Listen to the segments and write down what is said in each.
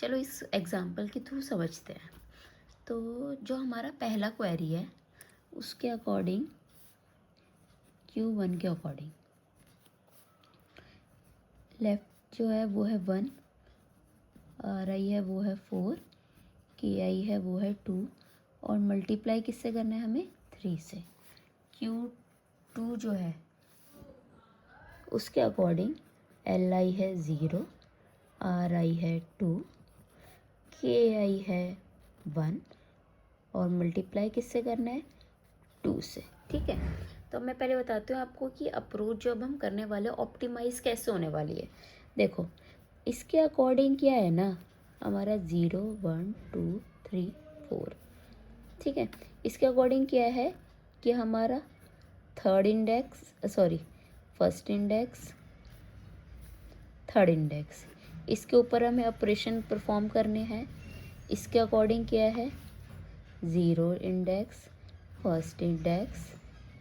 चलो इस एग्जांपल के थ्रू समझते हैं। तो जो हमारा पहला क्वेरी है उसके अकॉर्डिंग Q1 के अकॉर्डिंग लेफ़्ट जो है वो है 1, RI है वो है 4, KI है वो है 2 और मल्टीप्लाई किससे करना है हमें 3 से। Q2 जो है उसके अकॉर्डिंग LI है 0, RI है 2, KI है 1 और मल्टीप्लाई किससे करना है 2 से। ठीक है, तो मैं पहले बताती हूँ आपको कि अप्रोच जो अब हम करने वाले ऑप्टिमाइज कैसे होने वाली है। देखो इसके अकॉर्डिंग क्या है ना, हमारा 0 1 2 3 4। ठीक है, इसके अकॉर्डिंग क्या है कि हमारा third index first index third index, इसके ऊपर हमें ऑपरेशन परफॉर्म करने हैं। इसके अकॉर्डिंग क्या है 0 index first index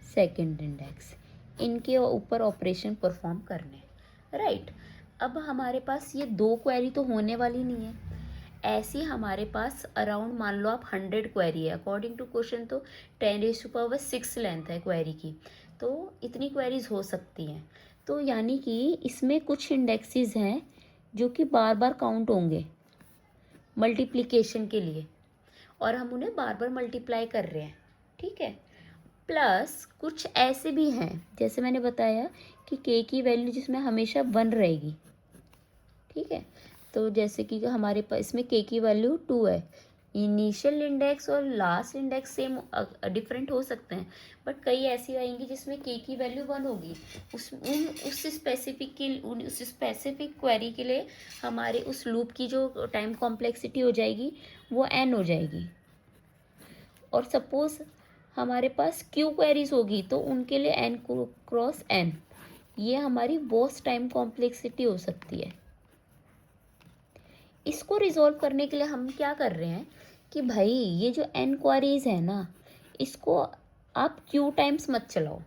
second index, इनके ऊपर ऑपरेशन परफॉर्म करने। राइट, अब हमारे पास ये 2 क्वेरी तो होने वाली नहीं है। ऐसी हमारे पास अराउंड मान लो आप 100 क्वेरी है अकॉर्डिंग टू क्वेश्चन, तो 10⁻6 लेंथ है क्वेरी की, तो इतनी क्वेरीज हो सकती हैं। तो यानी कि इसमें कुछ इंडेक्सेस हैं जो कि बार बार काउंट होंगे मल्टीप्लिकेशन के लिए और हम उन्हें बार बार मल्टीप्लाई कर रहे हैं। ठीक है, प्लस कुछ ऐसे भी हैं जैसे मैंने बताया कि k की वैल्यू जिसमें हमेशा 1 रहेगी। ठीक है, तो जैसे कि हमारे पास इसमें k की वैल्यू 2 है, इनिशियल इंडेक्स और लास्ट इंडेक्स सेम डिफरेंट हो सकते हैं, बट कई ऐसी आएंगी जिसमें k की वैल्यू 1 होगी। उस स्पेसिफिक क्वेरी के लिए हमारे उस लूप की जो टाइम कॉम्प्लेक्सिटी हो जाएगी वो n हो जाएगी। और सपोज हमारे पास q क्वेरीज होगी तो उनके लिए n क्रॉस n, ये हमारी बोस टाइम कॉम्प्लेक्सिटी हो सकती है। इसको रिजॉल्व करने के लिए हम क्या कर रहे हैं कि भाई ये जो n क्वेरीज है ना, इसको आप q टाइम्स मत चलाओ।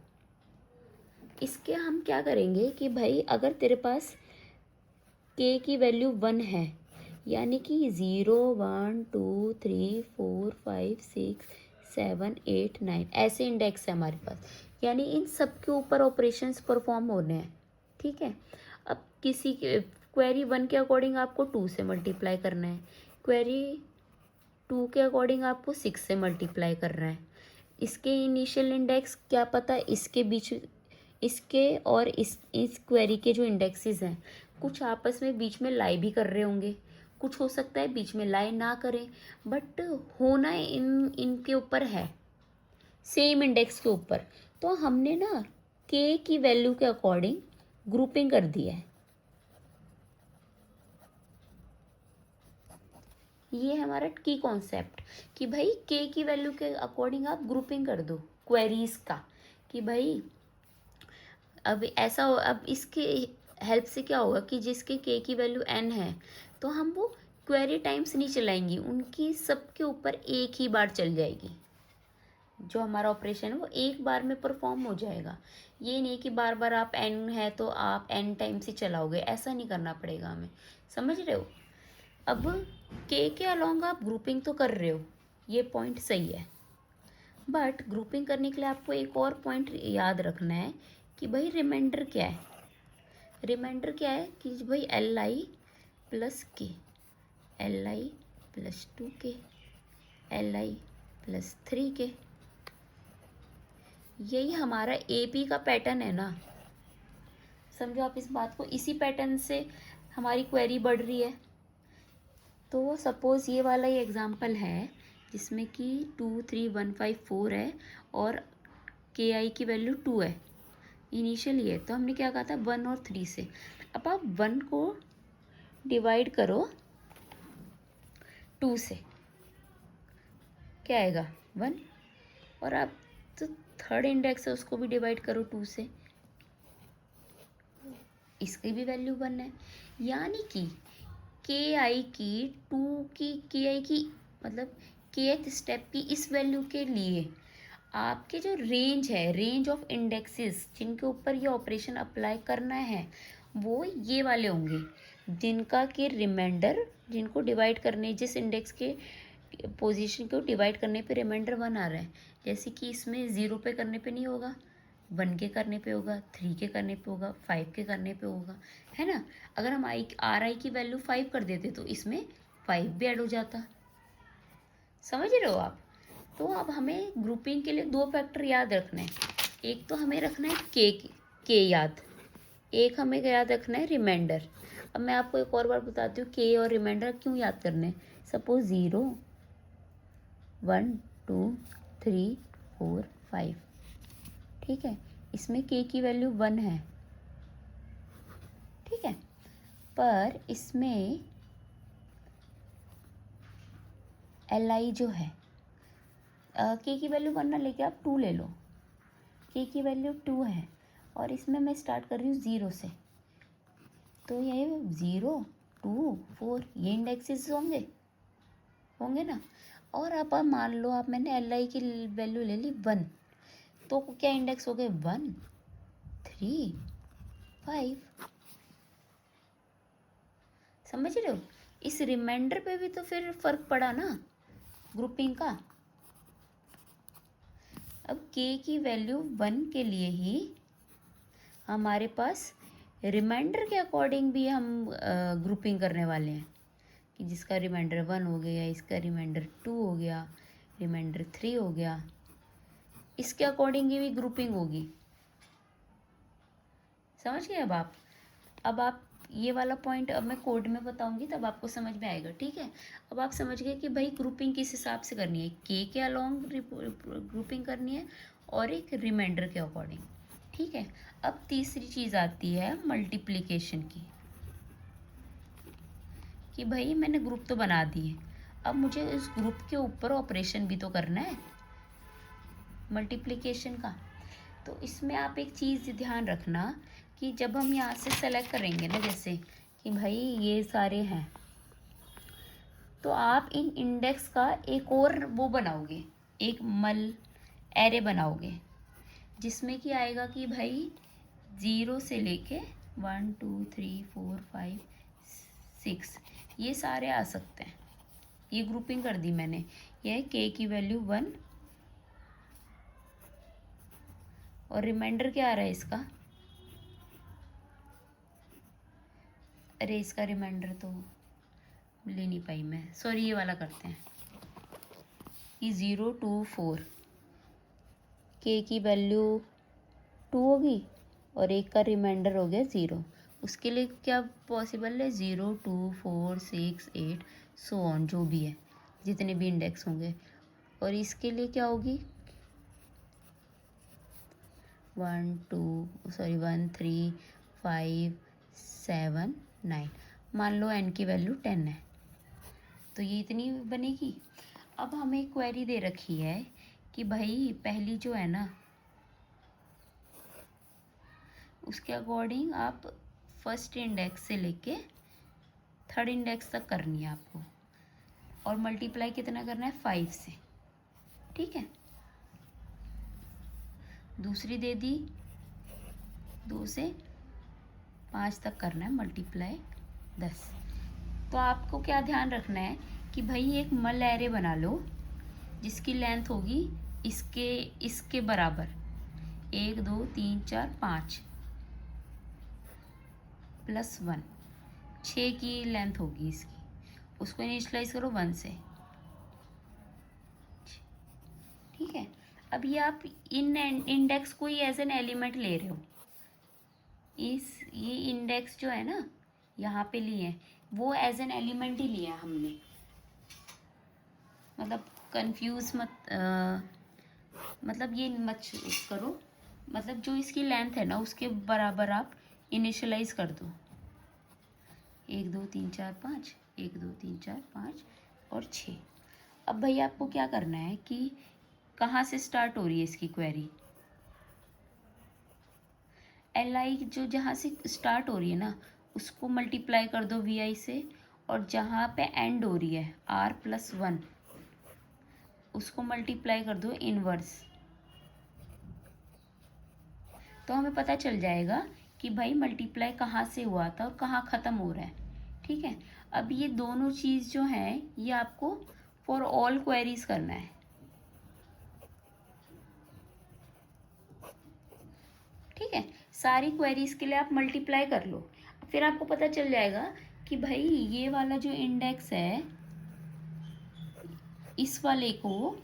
इसके हम क्या करेंगे कि भाई अगर तेरे पास k की वैल्यू 1 है, यानी कि 0 1 2 3 4 5 6 7 8 9 ऐसे इंडेक्स है हमारे पास, यानी इन सब के ऊपर ऑपरेशंस परफॉर्म होने हैं। ठीक है, अब किसी के क्वेरी 1 के अकॉर्डिंग आपको 2 से मल्टीप्लाई करना है, क्वेरी 2 के अकॉर्डिंग आपको 6 से मल्टीप्लाई करना है। इसके इनिशियल इंडेक्स क्या पता, इसके बीच इसके और इस क्वेरी के जो इंडेक्सेस हैं कुछ आपस में बीच में लाई भी कर रहे होंगे, कुछ हो सकता है बीच में लाई ना करें, बट होना इनके ऊपर है सेम इंडेक्स के ऊपर। तो हमने ना k की वैल्यू के अकॉर्डिंग ग्रुपिंग कर दिया है। ये है हमारा की कॉन्सेप्ट कि भाई k की वैल्यू के अकॉर्डिंग आप ग्रुपिंग कर दो क्वेरीज का, कि भाई अब ऐसा हो, अब इसके हेल्प से क्या होगा कि जिसके k की वैल्यू n है तो हम वो क्वेरी टाइम्स नहीं चलाएंगी, उनकी सबके ऊपर एक ही बार चल जाएगी। जो हमारा ऑपरेशन है वो एक बार में परफॉर्म हो जाएगा। ये नहीं कि बार बार आप n है तो आप n टाइम्स ही चलाओगे, ऐसा नहीं करना पड़ेगा हमें। समझ रहे हो? अब k के अलोंग आप ग्रुपिंग तो कर रहे हो, ये पॉइंट सही है, बट ग्रुपिंग करने के लिए आपको एक और पॉइंट याद रखना है कि भाई रिमाइंडर क्या है। रिमाइंडर क्या है कि भाई LI प्लस के, LI plus 2k, LI plus 3k, यही हमारा AP का पैटर्न है ना। समझो आप इस बात को, इसी पैटर्न से हमारी क्वेरी बढ़ रही है। तो सपोज़ ये वाला ही एग्जांपल है जिसमें कि 2 3 1 5 4 है और KI की वैल्यू 2 है इनिशियल ये, तो हमने क्या कहा था 1 और 3 से। अब आप 1 को डिवाइड करो 2 से, क्या आएगा 1, और आप तो थर्ड इंडेक्स है उसको भी डिवाइड करो 2 से, इसकी भी वैल्यू 1 है। यानी कि KI की 2 की KI की मतलब kth स्टेप की इस वैल्यू के लिए आपके जो रेंज है, रेंज ऑफ इंडेक्सेस जिनके ऊपर ये ऑपरेशन अप्लाई करना है वो ये वाले होंगे। जिनका कि रिमाइंडर, जिनको डिवाइड करने, जिस इंडेक्स के पोजीशन को डिवाइड करने पे रिमाइंडर 1 आ रहा है। जैसे कि इसमें 0 पे करने पे नहीं होगा, 1 के करने पे होगा, 3 के करने पे होगा, 5 के करने पे होगा, है ना। अगर हम RI की वैल्यू 5 कर देते तो इसमें 5 भी ऐड हो जाता। समझ रहे हो आप। तो अब हमें ग्रुपिंग के लिए 2 फैक्टर याद रखना है। एक तो हमें रखना है के याद, एक हमें याद रखना है रिमाइंडर। अब मैं आपको एक और बार बताती हूँ के और रिमाइंडर क्यों याद करने हैं। सपोज 0 1 2 3 4 5, ठीक है, इसमें के की वैल्यू 1 है, ठीक है, पर इसमें LI जो है, के की वैल्यू 1 ना लेके आप 2 ले लो, के की वैल्यू 2 है और इसमें मैं स्टार्ट कर रही हूँ 0 से, तो ये 0 2 4 ये इंडेक्सेस होंगे ना। और अब मान लो आप मैंने LI की वैल्यू ले ली 1, तो क्या इंडेक्स हो गए 1 3 5। समझ रहे हो। इस रिमाइंडर पे भी तो फिर फर्क पड़ा ना ग्रुपिंग का। अब के की वैल्यू 1 के लिए ही हमारे पास रिमाइंडर के अकॉर्डिंग भी हम ग्रुपिंग करने वाले हैं कि जिसका रिमाइंडर 1 हो गया, इसका रिमाइंडर 2 हो गया, रिमाइंडर 3 हो गया, इसके अकॉर्डिंग ही भी ग्रुपिंग होगी। समझ गए। अब आप ये वाला पॉइंट अब मैं कोड में बताऊंगी तब आपको समझ में आएगा, ठीक है। अब आप समझ गए कि भाई ग्रुपिंग किस हिसाब से करनी है, के अलोंग ग्रुपिंग करनी है और एक रिमाइंडर के अकॉर्डिंग, ठीक है। अब तीसरी चीज़ आती है मल्टीप्लिकेशन की, कि भाई मैंने ग्रुप तो बना दिए, अब मुझे इस ग्रुप के ऊपर ऑपरेशन भी तो करना है मल्टीप्लिकेशन का। तो इसमें आप एक चीज़ ध्यान रखना कि जब हम यहाँ से सेलेक्ट करेंगे ना, जैसे कि भाई ये सारे हैं, तो आप इन इंडेक्स का एक और वो बनाओगे, एक एरे बनाओगे जिसमें कि आएगा कि भाई 0 से लेके 1 2 3 4 5 6 ये सारे आ सकते हैं। ये ग्रुपिंग कर दी मैंने। यह के की वैल्यू 1 और रिमाइंडर क्या आ रहा है इसका, अरे इसका रिमाइंडर तो ले नहीं पाई मैं, सॉरी, ये वाला करते हैं कि 0 2 4 के की वैल्यू 2 होगी और एक का रिमाइंडर हो गया 0। उसके लिए क्या पॉसिबल है, 0 2 4 6 8 सो ऑन, जो भी है जितने भी इंडेक्स होंगे। और इसके लिए क्या होगी 1 3 5 7 9, मान लो n की वैल्यू 10 है तो ये इतनी बनेगी। अब हमें क्वेरी दे रखी है कि भाई पहली जो है ना उसके अकॉर्डिंग आप फर्स्ट इंडेक्स से लेके थर्ड इंडेक्स तक करनी है आपको, और मल्टीप्लाई कितना करना है 5 से, ठीक है। दूसरी दे दी 2 से 5 तक करना है मल्टीप्लाई 10। तो आपको क्या ध्यान रखना है कि भाई एक एरे बना लो जिसकी लेंथ होगी इसके बराबर 1 2 3 4 5 प्लस 1, 6 की लेंथ होगी इसकी, उसको इनिशियलाइज करो 1 से, ठीक है। अब ये आप इन इंडेक्स को ही एज एन एलिमेंट ले रहे हो, ये इंडेक्स जो है ना यहाँ पे लिए हैं वो एज एन एलिमेंट ही लिया हमने, मतलब कंफ्यूज मत मतलब ये मत करो, मतलब जो इसकी लेंथ है ना उसके बराबर आप इनिशियलाइज कर दो 1 2 3 4 5 1 2 3 4 5 और 6। अब भाई आपको क्या करना है कि कहाँ से स्टार्ट हो रही है इसकी क्वेरी, LI जो जहाँ से स्टार्ट हो रही है ना उसको मल्टीप्लाई कर दो VI से, और जहाँ पे एंड हो रही है R+1 उसको मल्टीप्लाई कर दो इनवर्स। तो हमें पता चल जाएगा कि भाई मल्टीप्लाई कहाँ से हुआ था और कहाँ ख़त्म हो रहा है। ठीक है। अब ये दोनों चीज़ जो है ये आपको फॉर ऑल क्वेरीज करना है, ठीक है। सारी क्वेरीज के लिए आप मल्टीप्लाई कर लो, फिर आपको पता चल जाएगा कि भाई ये वाला जो इंडेक्स है इस वाले को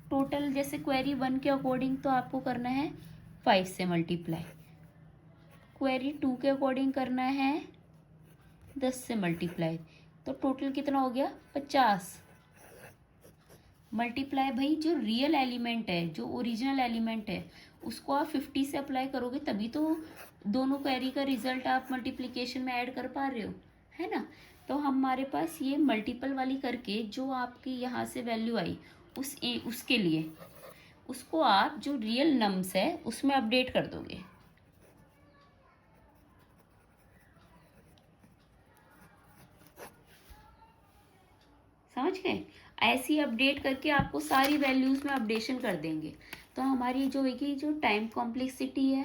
टोटल जैसे क्वेरी 1 के अकॉर्डिंग तो आपको करना है 5 से मल्टीप्लाई, क्वेरी 2 के अकॉर्डिंग करना है 10 से मल्टीप्लाई, तो टोटल कितना हो गया 50। मल्टीप्लाई भाई जो रियल एलिमेंट है, जो ओरिजिनल एलिमेंट है उसको आप 50 से अप्लाई करोगे तभी तो दोनों क्वेरी का रिजल्ट आप मल्टीप्लिकेशन में ऐड कर पा रहे हो, है ना। तो हमारे पास ये मल्टीपल वाली करके जो आपकी यहाँ से वैल्यू आई उसके लिए उसको आप जो रियल नम्स है उसमें अपडेट कर दोगे। समझ गए? ऐसी अपडेट करके आपको सारी वैल्यूज में अपडेशन कर देंगे, तो हमारी जो है कि जो टाइम कॉम्प्लेक्सिटी है